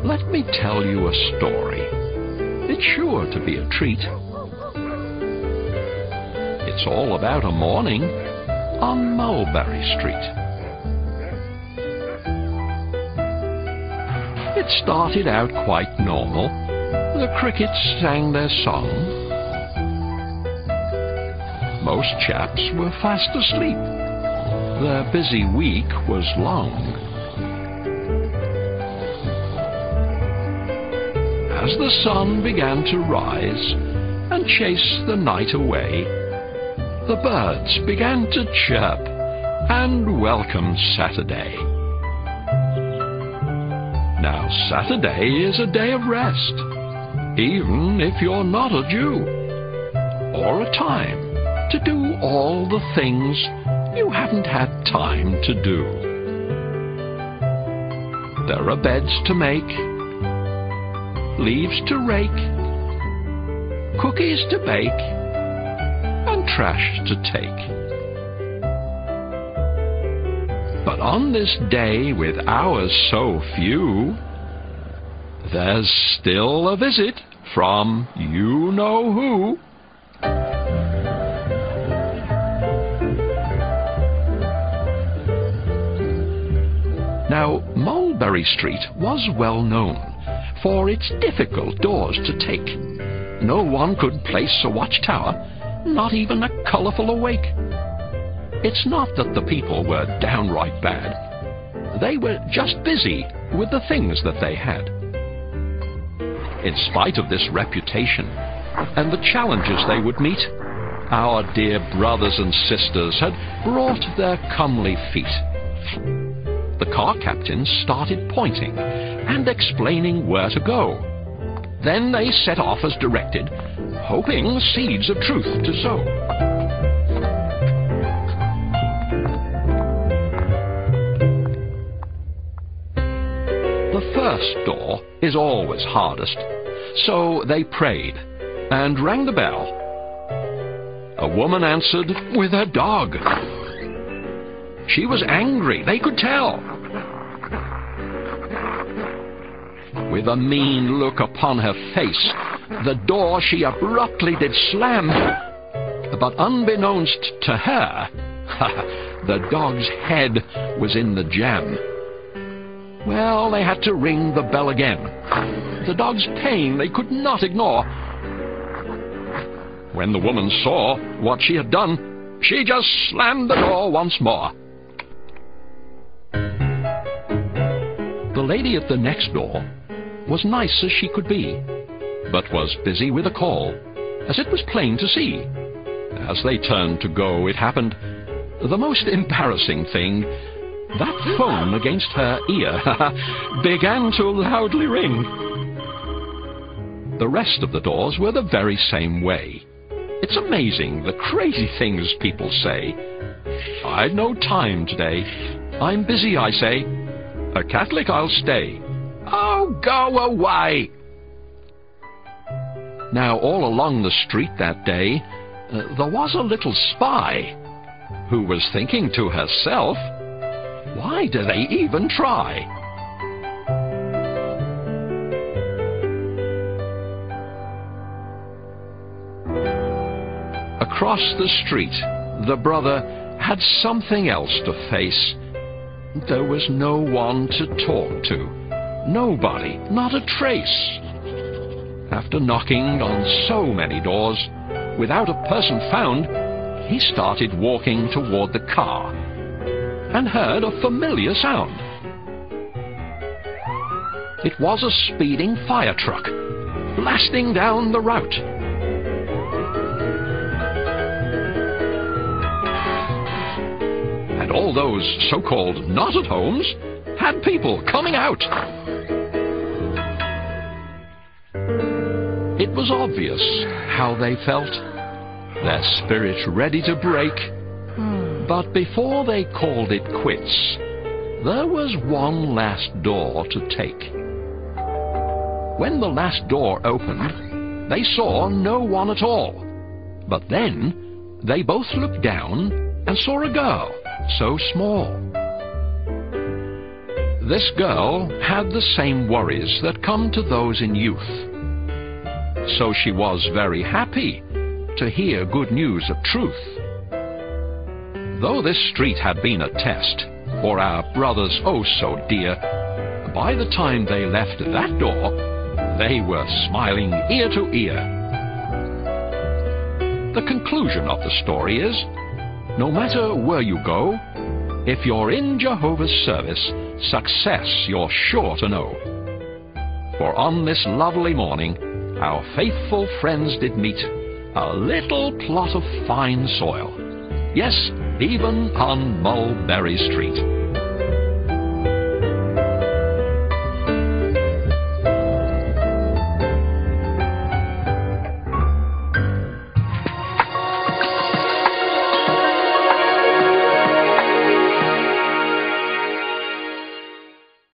let me tell you a story. It's sure to be a treat. It's all about a morning on Mulberry Street. It started out quite normal. The crickets sang their song. Most chaps were fast asleep. Their busy week was long. As the sun began to rise and chase the night away, the birds began to chirp and welcome Saturday. Now, Saturday is a day of rest, even if you're not a Jew, or a time to do all the things you haven't had time to do. There are beds to make, leaves to rake, cookies to bake, and trash to take. But on this day with hours so few, there's still a visit from you-know-who. Now, Mulberry Street was well known for its difficult doors to take. No one could place a watchtower, not even a colourful awake. It's not that the people were downright bad. They were just busy with the things that they had. In spite of this reputation and the challenges they would meet, our dear brothers and sisters had brought their comely feet. The car captains started pointing and explaining where to go. Then they set off as directed, hoping seeds of truth to sow. The first door is always hardest, so they prayed and rang the bell. A woman answered with her dog. She was angry, they could tell. With a mean look upon her face, the door she abruptly did slam. But unbeknownst to her, the dog's head was in the jam. Well, they had to ring the bell again. The dog's pain they could not ignore. When the woman saw what she had done, she just slammed the door once more. The lady at the next door was nice as she could be, but was busy with a call, as it was plain to see. As they turned to go, it happened. The most embarrassing thing, that phone against her ear began to loudly ring. The rest of the doors were the very same way. It's amazing the crazy things people say. I've no time today. I'm busy, I say. A Catholic I'll stay. Oh, go away! Now, all along the street that day, there was a little spy who was thinking to herself, why do they even try? Across the street, the brother had something else to face. There was no one to talk to. Nobody, not a trace. After knocking on so many doors, without a person found, he started walking toward the car and heard a familiar sound. It was a speeding fire truck, blasting down the route. And all those so-called not-at-homes had people coming out. It was obvious how they felt, their spirits ready to break. But before they called it quits, there was one last door to take. When the last door opened, they saw no one at all. But then they both looked down and saw a girl so small. This girl had the same worries that come to those in youth. So she was very happy to hear good news of truth. Though this street had been a test for our brothers oh so dear, by the time they left that door, they were smiling ear to ear. The conclusion of the story is, no matter where you go, if you're in Jehovah's service, success you're sure to know. For on this lovely morning, our faithful friends did meet a little plot of fine soil. Yes, even on Mulberry Street.